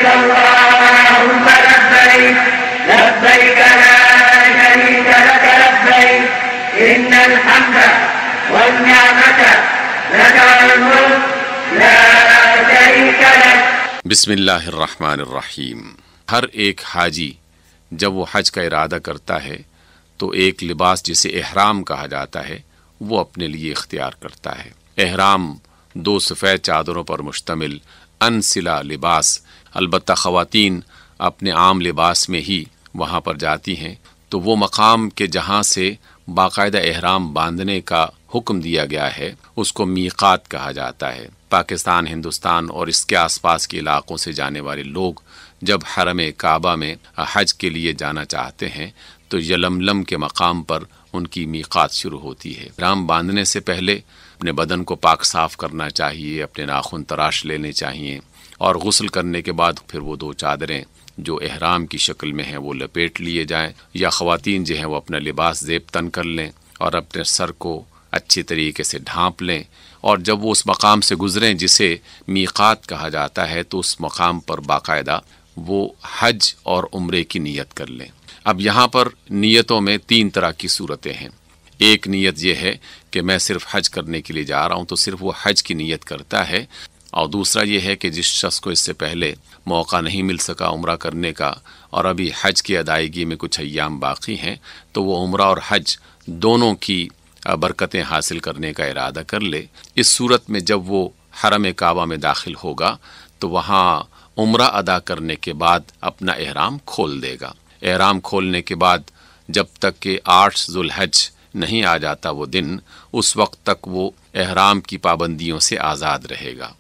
اللهم لبيك لبيك لا شريك لك لبيك إن الحمد والنعمة لك والملك لا شريك لك. بسم اللہ الرحمن الرحیم. ہر ایک حاجی جب وہ حج کا ارادہ کرتا ہے تو ایک لباس جسے احرام کہا جاتا ہے وہ اپنے لیے اختیار کرتا ہے. احرام 2 سفید چادروں پر مشتمل انسلا لباس، البتہ خواتین اپنے عام لباس میں ہی وہاں پر جاتی ہیں، تو وہ مقام کے جہاں سے باقاعدہ احرام باندھنے کا حکم دیا گیا ہے اس کو میقات کہا جاتا ہے. پاکستان، ہندوستان اور اس کے آس پاس کے علاقوں سے جانے والے لوگ جب حرم کعبہ میں حج کے لیے جانا چاہتے ہیں تو یلملم کے مقام پر ان کی میقات شروع ہوتی ہے. احرام باندھنے سے پہلے اپنے بدن کو پاک صاف کرنا چاہیے، اپنے ناخن تراش لینے چاہیے، اور غسل کرنے کے بعد پھر وہ 2 چادریں جو احرام کی شکل میں ہیں وہ لپیٹ لیے جائیں، یا خواتین جو ہیں وہ اپنا لباس زیب تن کر لیں اور اپنے سر کو اچھی طریقے سے ڈھانپ لیں، اور جب وہ اس مقام سے گزریں جسے میقات کہا جاتا ہے تو اس مقام پر باقاعدہ وہ حج اور عمرے کی نیت کر لیں. اب یہاں پر نیتوں میں 3 طرح کی صورتیں ہیں. ایک نیت یہ ہے کہ میں صرف حج کرنے کے لیے جا رہا ہوں تو صرف وہ حج کی نیت کرتا ہے، اور دوسرا یہ ہے کہ جس شخص کو اس سے پہلے موقع نہیں مل سکا عمرہ کرنے کا اور ابھی حج کی ادائیگی میں کچھ ایام باقی ہیں تو وہ عمرہ اور حج دونوں کی برکتیں حاصل کرنے کا ارادہ کر لے. اس صورت میں جب وہ حرم کعبہ میں داخل ہوگا تو وہاں عمرہ ادا کرنے کے بعد اپنا احرام کھول دے گا. احرام کھولنے کے بعد جب تک کہ 8 ذو الحج نہیں آ جاتا وہ دن، اس وقت تک وہ احرام کی پابندیوں سے آزاد رہے گا.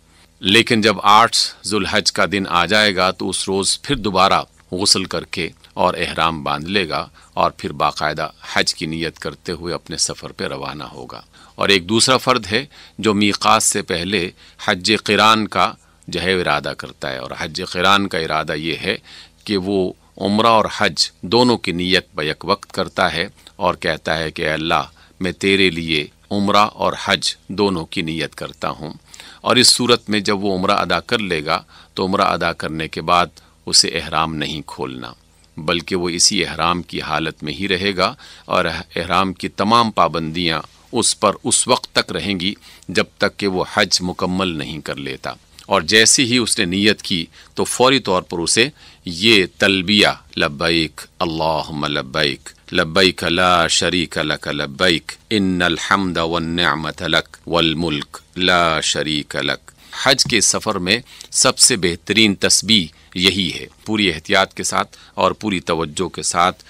لیکن جب 8 ذو الحج کا دن آ جائے گا تو اس روز پھر دوبارہ غسل کر کے اور احرام باندھ لے گا اور پھر باقاعدہ حج کی نیت کرتے ہوئے اپنے سفر پہ روانہ ہوگا. اور ایک دوسرا فرد ہے جو میقات سے پہلے حج قران کا جو ہے ارادہ کرتا ہے، اور حج قران کا ارادہ یہ ہے کہ وہ عمرہ اور حج دونوں کی نیت بیک وقت کرتا ہے اور کہتا ہے کہ اے اللہ میں تیرے لیے عمرہ اور حج دونوں کی نیت کرتا ہوں. اور اس صورت میں جب وہ عمرہ ادا کر لے گا تو عمرہ ادا کرنے کے بعد اسے احرام نہیں کھولنا، بلکہ وہ اسی احرام کی حالت میں ہی رہے گا، اور احرام کی تمام پابندیاں اس پر اس وقت تک رہیں گی جب تک کہ وہ حج مکمل نہیں کر لیتا. اور جیسے ہی اس نے نیت کی تو فوری طور پر اسے یہ تلبیہ لبیک اللہم لبیک لبیک لا شریک لک لبیک ان الحمد والنعمت لک والملک لا شریک لک. حج کے سفر میں سب سے بہترین تسبیح یہی ہے. پوری احتیاط کے ساتھ اور پوری توجہ کے ساتھ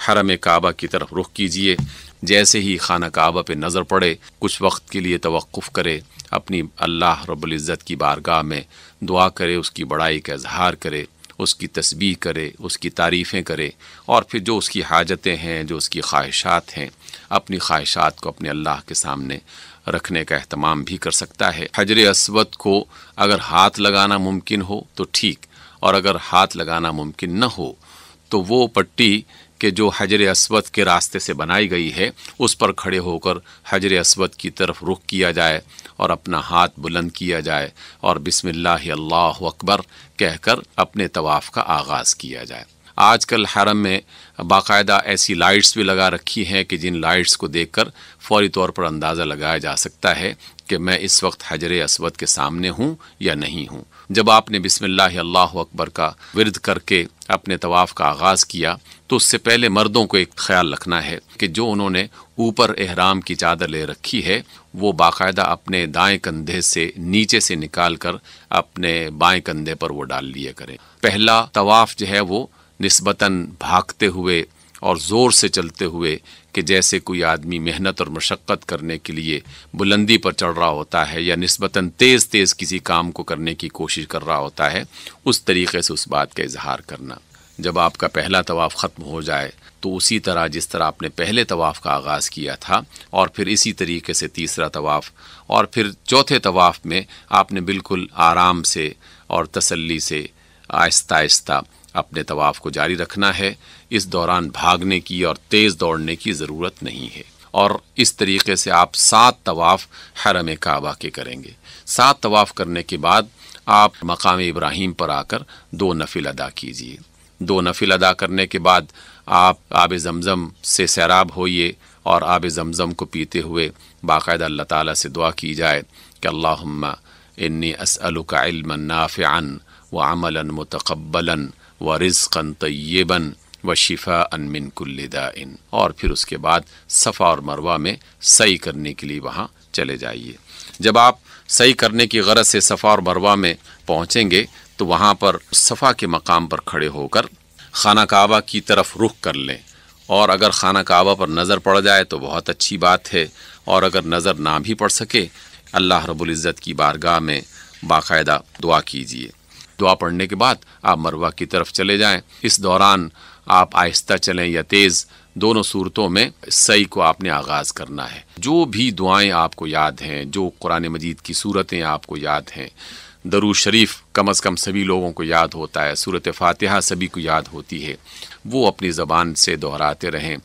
حرم کعبہ کی طرف رخ کیجئے. جیسے ہی خانہ کعبہ پہ نظر پڑے کچھ وقت کے لیے توقف کرے، اپنی اللہ رب العزت کی بارگاہ میں دعا کرے، اس کی بڑائی کا اظہار کرے، اس کی تسبیح کرے، اس کی تعریفیں کرے، اور پھر جو اس کی حاجتیں ہیں، جو اس کی خواہشات ہیں، اپنی خواہشات کو اپنے اللہ کے سامنے رکھنے کا اہتمام بھی کر سکتا ہے. حجر اسود کو اگر ہاتھ لگانا ممکن ہو تو ٹھیک، اور اگر ہاتھ لگانا ممکن نہ ہو تو وہ پٹی کہ جو حجر اسود کے راستے سے بنائی گئی ہے اس پر کھڑے ہو کر حجر اسود کی طرف رخ کیا جائے اور اپنا ہاتھ بلند کیا جائے اور بسم اللہ اللہ اکبر کہہ کر اپنے طواف کا آغاز کیا جائے. آج کل حرم میں باقاعدہ ایسی لائٹس بھی لگا رکھی ہیں کہ جن لائٹس کو دیکھ کر فوری طور پر اندازہ لگایا جا سکتا ہے کہ میں اس وقت حجر اسود کے سامنے ہوں یا نہیں ہوں. جب آپ نے بسم اللہ اللہ اکبر کا ورد کر کے اپنے طواف کا آغاز کیا تو اس سے پہلے مردوں کو ایک خیال رکھنا ہے کہ جو انہوں نے اوپر احرام کی چادر لے رکھی ہے وہ باقاعدہ اپنے دائیں کندھے سے نیچے سے نکال کر اپنے بائیں کندھے پر وہ ڈال لیے کریں. پہلا طواف جو ہے وہ نسبتاً بھاگتے ہوئے اور زور سے چلتے ہوئے کہ جیسے کوئی آدمی محنت اور مشقت کرنے کے لیے بلندی پر چڑھ رہا ہوتا ہے یا نسبتاً تیز تیز کسی کام کو کرنے کی کوشش کر رہا ہوتا ہے، اس طریقے سے اس بات کا اظہار کرنا. جب آپ کا پہلا طواف ختم ہو جائے تو اسی طرح جس طرح آپ نے پہلے طواف کا آغاز کیا تھا اور پھر اسی طریقے سے تیسرا طواف اور پھر چوتھے طواف میں آپ نے بالکل آرام سے اور تسلی سے آہستہ آہستہ اپنے طواف کو جاری رکھنا ہے. اس دوران بھاگنے کی اور تیز دوڑنے کی ضرورت نہیں ہے. اور اس طریقے سے آپ 7 طواف حرم کعبہ کے کریں گے. 7 طواف کرنے کے بعد آپ مقام ابراہیم پر آ کر 2 نفل ادا کیجیے۔ 2 نفل ادا کرنے کے بعد آپ آب زمزم سے سیراب ہوئیے اور آب زمزم کو پیتے ہوئے باقاعدہ اللہ تعالیٰ سے دعا کی جائے کہ اللہم انی اسألک علما نافعا وعملا متقبلا ورزقا طیبا وشفاء من کل داء، اور پھر اس کے بعد صفا اور مروہ میں سعی کرنے کے لیے وہاں چلے جائیے۔ جب آپ سعی کرنے کی غرض سے صفا اور مروہ میں پہنچیں گے تو وہاں پر صفا کے مقام پر کھڑے ہو کر خانہ کعبہ کی طرف رخ کر لیں، اور اگر خانہ کعبہ پر نظر پڑ جائے تو بہت اچھی بات ہے، اور اگر نظر نہ بھی پڑ سکے اللہ رب العزت کی بارگاہ میں باقاعدہ دعا کیجیے۔ دعا پڑھنے کے بعد آپ مروہ کی طرف چلے جائیں۔ اس دوران آپ آہستہ چلیں یا تیز، دونوں صورتوں میں سعی کو آپ نے آغاز کرنا ہے۔ جو بھی دعائیں آپ کو یاد ہیں، جو قرآن مجید کی صورتیں آپ کو یاد ہیں، درود شریف کم از کم سبھی لوگوں کو یاد ہوتا ہے، سورۃ فاتحہ سبھی کو یاد ہوتی ہے، وہ اپنی زبان سے دہراتے رہیں۔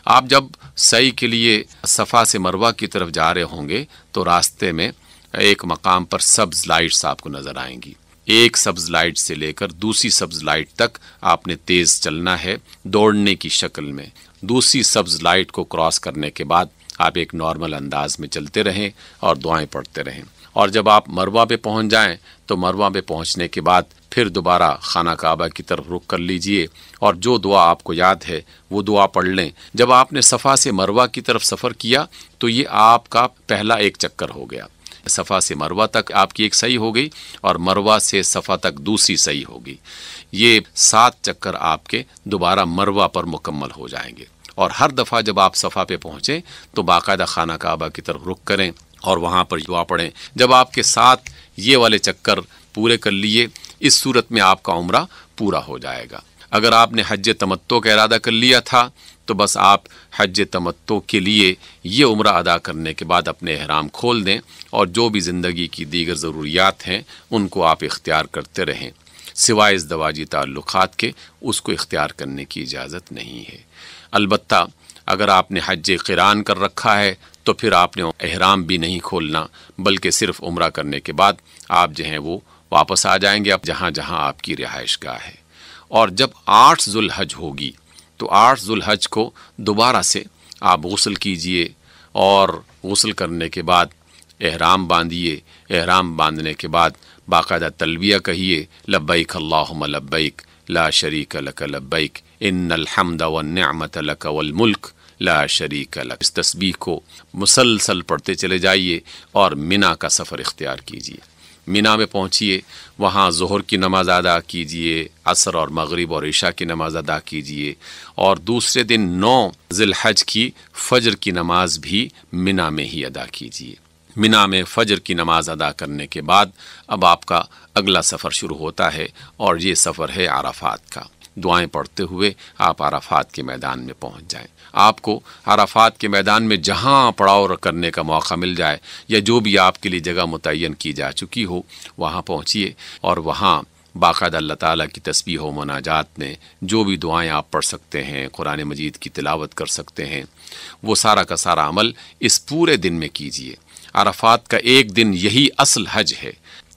آپ جب سعی کے لیے صفا سے مروہ کی طرف جا رہے ہوں گے تو راستے میں ایک مقام پر سبز لائٹس آپ کو نظر آئیں گی۔ ایک سبز لائٹ سے لے کر دوسری سبز لائٹ تک آپ نے تیز چلنا ہے دوڑنے کی شکل میں۔ دوسری سبز لائٹ کو کراس کرنے کے بعد آپ ایک نارمل انداز میں چلتے رہیں اور دعائیں پڑھتے رہیں، اور جب آپ مروہ پہ پہنچ جائیں تو مروہ پہ پہنچنے کے بعد پھر دوبارہ خانہ کعبہ کی طرف رخ کر لیجئے، اور جو دعا آپ کو یاد ہے وہ دعا پڑھ لیں۔ جب آپ نے صفا سے مروہ کی طرف سفر کیا تو یہ آپ کا پہلا ایک چکر ہو گیا۔ صفا سے مروہ تک آپ کی ایک صحیح ہو گئی، اور مروہ سے صفا تک دوسری صحیح ہوگی۔ یہ 7 چکر آپ کے دوبارہ مروہ پر مکمل ہو جائیں گے، اور ہر دفعہ جب آپ صفا پہ پہنچیں تو باقاعدہ خانہ کعبہ کی طرف رخ کریں اور وہاں پر دعا پڑھیں۔ جب آپ کے 7 یہ والے چکر پورے کر لیے، اس صورت میں آپ کا عمرہ پورا ہو جائے گا۔ اگر آپ نے حج تمتع کا ارادہ کر لیا تھا تو بس آپ حج تمتع کے لیے یہ عمرہ ادا کرنے کے بعد اپنے احرام کھول دیں، اور جو بھی زندگی کی دیگر ضروریات ہیں ان کو آپ اختیار کرتے رہیں، سوائے ازدواجی تعلقات کے اس کو اختیار کرنے کی اجازت نہیں ہے۔ البتہ اگر آپ نے حج قران کر رکھا ہے تو پھر آپ نے احرام بھی نہیں کھولنا، بلکہ صرف عمرہ کرنے کے بعد آپ جو ہیں وہ واپس آ جائیں گے اب جہاں جہاں آپ کی رہائش گاہ ہے۔ اور جب 8 ذو الحج ہوگی تو 8 ذو الحج کو دوبارہ سے آپ غسل کیجئے، اور غسل کرنے کے بعد احرام باندھیے۔ احرام باندھنے کے بعد باقاعدہ تلبیہ کہیے، لبیک اللہم لبیک لا شریک لک لبیک ان الحمد والنعمت لک والملک لا شریک لک۔ اس تسبیح کو مسلسل پڑھتے چلے جائیے اور مینا کا سفر اختیار کیجیے۔ مینا میں پہنچیے، وہاں ظہر کی نماز ادا کیجیے، عصر اور مغرب اور عشاء کی نماز ادا کیجیے، اور دوسرے دن 9 ذی الحج کی فجر کی نماز بھی مینا میں ہی ادا کیجیے۔ مینا میں فجر کی نماز ادا کرنے کے بعد اب آپ کا اگلا سفر شروع ہوتا ہے، اور یہ سفر ہے عرفات کا۔ دعائیں پڑھتے ہوئے آپ عرفات کے میدان میں پہنچ جائیں۔ آپ کو عرفات کے میدان میں جہاں پڑاؤ کرنے کا موقع مل جائے، یا جو بھی آپ کے لیے جگہ متعین کی جا چکی ہو، وہاں پہنچیے، اور وہاں باقاعدہ اللہ تعالیٰ کی تسبیح و مناجات میں جو بھی دعائیں آپ پڑھ سکتے ہیں، قرآن مجید کی تلاوت کر سکتے ہیں، وہ سارا کا سارا عمل اس پورے دن میں کیجیے۔ عرفات کا ایک دن یہی اصل حج ہے،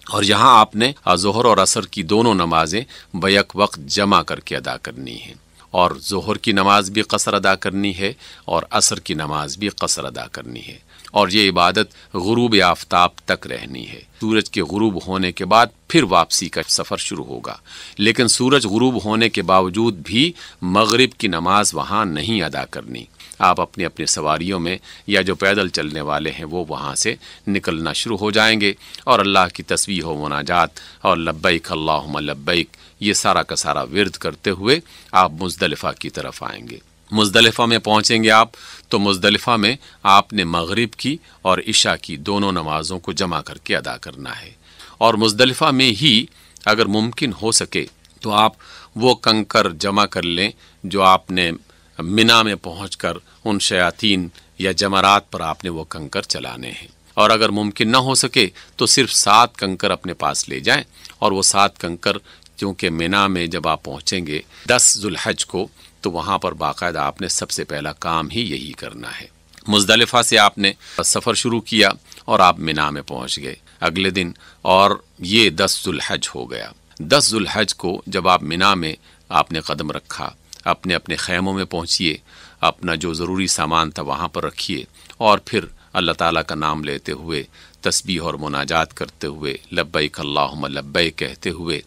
اور یہاں آپ نے ظہر اور عصر کی دونوں نمازیں بیک وقت جمع کر کے ادا کرنی ہیں، اور ظہر کی نماز بھی قصر ادا کرنی ہے اور عصر کی نماز بھی قصر ادا کرنی ہے، اور یہ عبادت غروب آفتاب تک رہنی ہے۔ سورج کے غروب ہونے کے بعد پھر واپسی کا سفر شروع ہوگا، لیکن سورج غروب ہونے کے باوجود بھی مغرب کی نماز وہاں نہیں ادا کرنی۔ آپ اپنی اپنی سواریوں میں یا جو پیدل چلنے والے ہیں وہ وہاں سے نکلنا شروع ہو جائیں گے، اور اللہ کی تسبیح و مناجات اور لبیک اللہم لبیک یہ سارا کا سارا ورد کرتے ہوئے آپ مزدلفہ کی طرف آئیں گے۔ مزدلفہ میں پہنچیں گے آپ تو مزدلفہ میں آپ نے مغرب کی اور عشاء کی دونوں نمازوں کو جمع کر کے ادا کرنا ہے، اور مزدلفہ میں ہی اگر ممکن ہو سکے تو آپ وہ کنکر جمع کر لیں جو آپ نے مینا میں پہنچ کر ان شیاطین یا جمرات پر آپ نے وہ کنکر چلانے ہیں، اور اگر ممکن نہ ہو سکے تو صرف 7 کنکر اپنے پاس لے جائیں، اور وہ 7 کنکر کیونکہ مینا میں جب آپ پہنچیں گے 10 ذو الحج کو تو وہاں پر باقاعدہ آپ نے سب سے پہلا کام ہی یہی کرنا ہے۔ مزدلفہ سے آپ نے سفر شروع کیا، اور آپ مینا میں پہنچ گئے اگلے دن، اور یہ 10 ذو الحج ہو گیا۔ 10 ذو الحج کو جب آپ مینا میں آپ نے قدم رکھا، اپنے اپنے خیموں میں پہنچیے، اپنا جو ضروری سامان تھا وہاں پر رکھیے، اور پھر اللہ تعالیٰ کا نام لیتے ہوئے، تسبیح اور مناجات کرتے ہوئے، لبیک اللہم لبیک کہتے ہوئے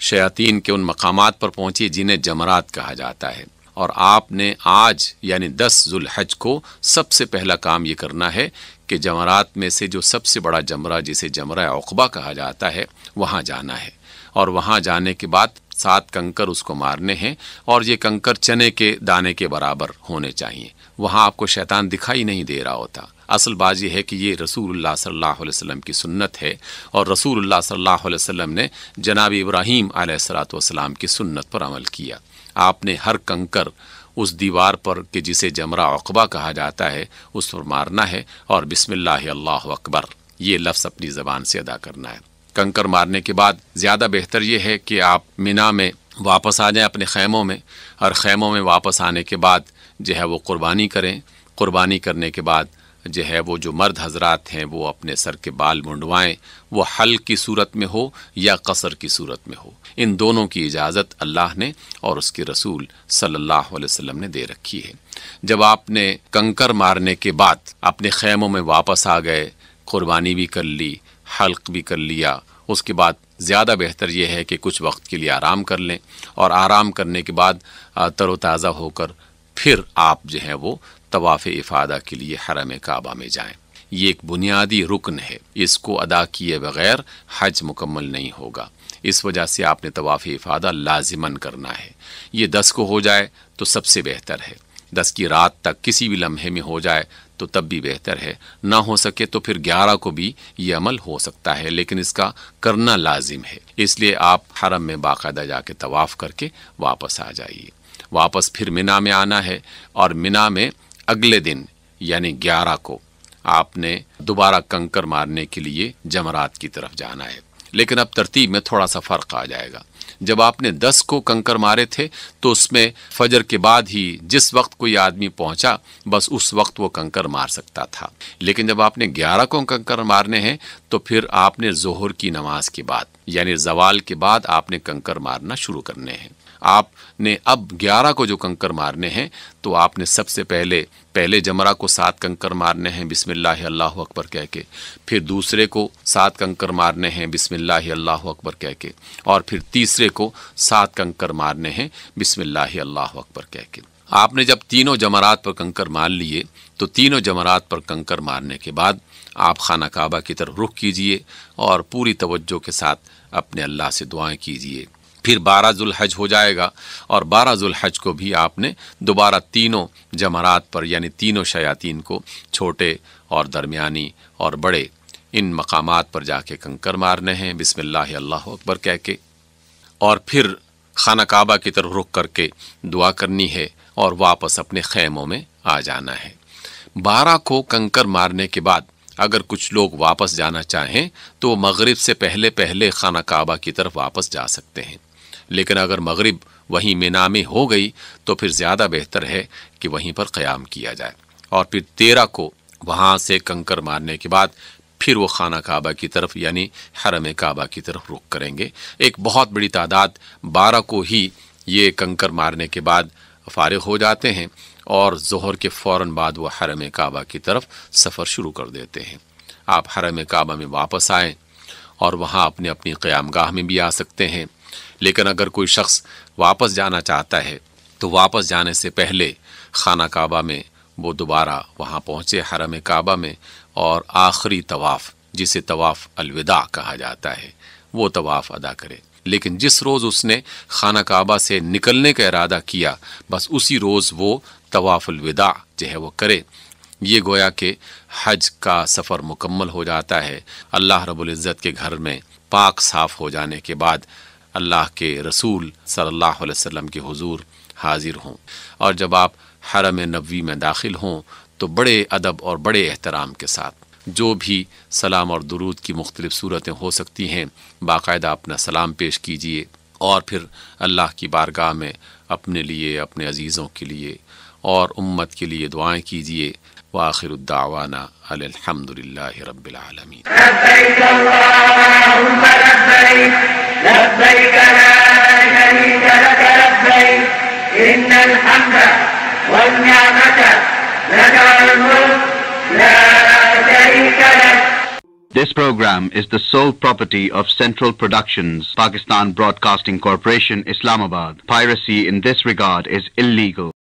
شیاطین کے ان مقامات پر پہنچیے جنہیں جمرات کہا جاتا ہے۔ اور آپ نے آج یعنی 10 ذو الحج کو سب سے پہلا کام یہ کرنا ہے کہ جمرات میں سے جو سب سے بڑا جمرہ جسے جمرہ عقبہ کہا جاتا ہے وہاں جانا ہے، اور وہاں جانے کے بعد 7 کنکر اس کو مارنے ہیں، اور یہ کنکر چنے کے دانے کے برابر ہونے چاہیے۔ وہاں آپ کو شیطان دکھائی نہیں دے رہا ہوتا۔ اصل بات یہ ہے کہ یہ رسول اللہ صلی اللہ علیہ وسلم کی سنت ہے، اور رسول اللہ صلی اللہ علیہ وسلم نے جناب ابراہیم علیہ السلام کی سنت پر عمل کیا۔ آپ نے ہر کنکر اس دیوار پر کہ جسے جمرہ عقبہ کہا جاتا ہے اس پر مارنا ہے، اور بسم اللہ اللہ اکبر یہ لفظ اپنی زبان سے ادا کرنا ہے۔ کنکر مارنے کے بعد زیادہ بہتر یہ ہے کہ آپ مینا میں واپس آ جائیں اپنے خیموں میں، اور خیموں میں واپس آنے کے بعد جو ہے وہ قربانی کریں۔ قربانی کرنے کے بعد جو ہے وہ جو مرد حضرات ہیں وہ اپنے سر کے بال منڈوائیں، وہ حلق کی صورت میں ہو یا قصر کی صورت میں ہو، ان دونوں کی اجازت اللہ نے اور اس کے رسول صلی اللہ علیہ وسلم نے دے رکھی ہے۔ جب آپ نے کنکر مارنے کے بعد اپنے خیموں میں واپس آ گئے، قربانی بھی کر لی، حلق بھی کر لیا، اس کے بعد زیادہ بہتر یہ ہے کہ کچھ وقت کے لیے آرام کر لیں، اور آرام کرنے کے بعد تر و تازہ ہو کر پھر آپ جو ہے وہ طواف افادہ کے لیے حرم کعبہ میں جائیں۔ یہ ایک بنیادی رکن ہے، اس کو ادا کیے بغیر حج مکمل نہیں ہوگا، اس وجہ سے آپ نے طواف افادہ لازماً کرنا ہے۔ یہ 10 کو ہو جائے تو سب سے بہتر ہے، 10 کی رات تک کسی بھی لمحے میں ہو جائے تو تب بھی بہتر ہے، نہ ہو سکے تو پھر 11 کو بھی یہ عمل ہو سکتا ہے، لیکن اس کا کرنا لازم ہے۔ اس لیے آپ حرم میں باقاعدہ جا کے طواف کر کے واپس آ جائیے۔ واپس پھر مینا میں آنا ہے، اور مینا میں اگلے دن یعنی 11 کو آپ نے دوبارہ کنکر مارنے کے لیے جمرات کی طرف جانا ہے، لیکن اب ترتیب میں تھوڑا سا فرق آ جائے گا۔ جب آپ نے 10 کو کنکر مارے تھے تو اس میں فجر کے بعد ہی جس وقت کوئی آدمی پہنچا بس اس وقت وہ کنکر مار سکتا تھا، لیکن جب آپ نے 11 کو کنکر مارنے ہیں تو پھر آپ نے ظہر کی نماز کے بعد یعنی زوال کے بعد آپ نے کنکر مارنا شروع کرنے ہیں۔ آپ نے اب 11 کو جو کنکر مارنے ہیں تو آپ نے سب سے پہلے جمرہ کو 7 کنکر مارنے ہیں بسم اللہ اللہ اکبر کہہ کے، پھر دوسرے کو 7 کنکر مارنے ہیں بسم اللہ اللہ اکبر کہہ کے، اور پھر تیسرے کو 7 کنکر مارنے ہیں بسم اللہ اللہ اکبر کہہ کے۔ آپ نے جب تینوں جمرات پر کنکر مار لیے تو تینوں جمرات پر کنکر مارنے کے بعد آپ خانہ کعبہ کی طرف رخ کیجئے اور پوری توجہ کے ساتھ اپنے اللہ سے دعائیں کیجئے۔ پھر 12 ذو الحج ہو جائے گا، اور 12 ذو الحج کو بھی آپ نے دوبارہ تینوں جمرات پر یعنی تینوں شیاطین کو چھوٹے اور درمیانی اور بڑے ان مقامات پر جا کے کنکر مارنے ہیں بسم اللہ اللہ اکبر کہہ کے، اور پھر خانہ کعبہ کی طرف رخ کر کے دعا کرنی ہے اور واپس اپنے خیموں میں آ جانا ہے۔ 12 کو کنکر مارنے کے بعد اگر کچھ لوگ واپس جانا چاہیں تو وہ مغرب سے پہلے خانہ کعبہ کی طرف واپس جا سکتے ہیں، لیکن اگر مغرب وہیں مینا میں ہو گئی تو پھر زیادہ بہتر ہے کہ وہیں پر قیام کیا جائے، اور پھر 13 کو وہاں سے کنکر مارنے کے بعد پھر وہ خانہ کعبہ کی طرف یعنی حرم کعبہ کی طرف رخ کریں گے۔ ایک بہت بڑی تعداد 12 کو ہی یہ کنکر مارنے کے بعد فارغ ہو جاتے ہیں، اور ظہر کے فوراً بعد وہ حرم کعبہ کی طرف سفر شروع کر دیتے ہیں۔ آپ حرم کعبہ میں واپس آئیں اور وہاں اپنی اپنی قیام گاہ میں بھی آ سکتے ہیں، لیکن اگر کوئی شخص واپس جانا چاہتا ہے تو واپس جانے سے پہلے خانہ کعبہ میں وہ دوبارہ وہاں پہنچے حرم کعبہ میں، اور آخری طواف جسے طواف الوداع کہا جاتا ہے وہ طواف ادا کرے۔ لیکن جس روز اس نے خانہ کعبہ سے نکلنے کا ارادہ کیا بس اسی روز وہ طواف الوداع جو ہے وہ کرے۔ یہ گویا کہ حج کا سفر مکمل ہو جاتا ہے۔ اللہ رب العزت کے گھر میں پاک صاف ہو جانے کے بعد اللہ کے رسول صلی اللہ علیہ وسلم کے حضور حاضر ہوں، اور جب آپ حرم نبوی میں داخل ہوں تو بڑے ادب اور بڑے احترام کے ساتھ جو بھی سلام اور درود کی مختلف صورتیں ہو سکتی ہیں باقاعدہ اپنا سلام پیش کیجئے، اور پھر اللہ کی بارگاہ میں اپنے لیے، اپنے عزیزوں کے لیے اور امت کے لیے دعائیں کیجیے. وآخر الدعوانا الحمد للہ رب العالمین. لبيك اللهم لبيك لبيك لا شريك لك لبيك إن الحمد والنعمة لك والملك لا شريك لك. This program is the sole property of Central Productions, Pakistan Broadcasting Corporation, Islamabad. Piracy in this regard is illegal.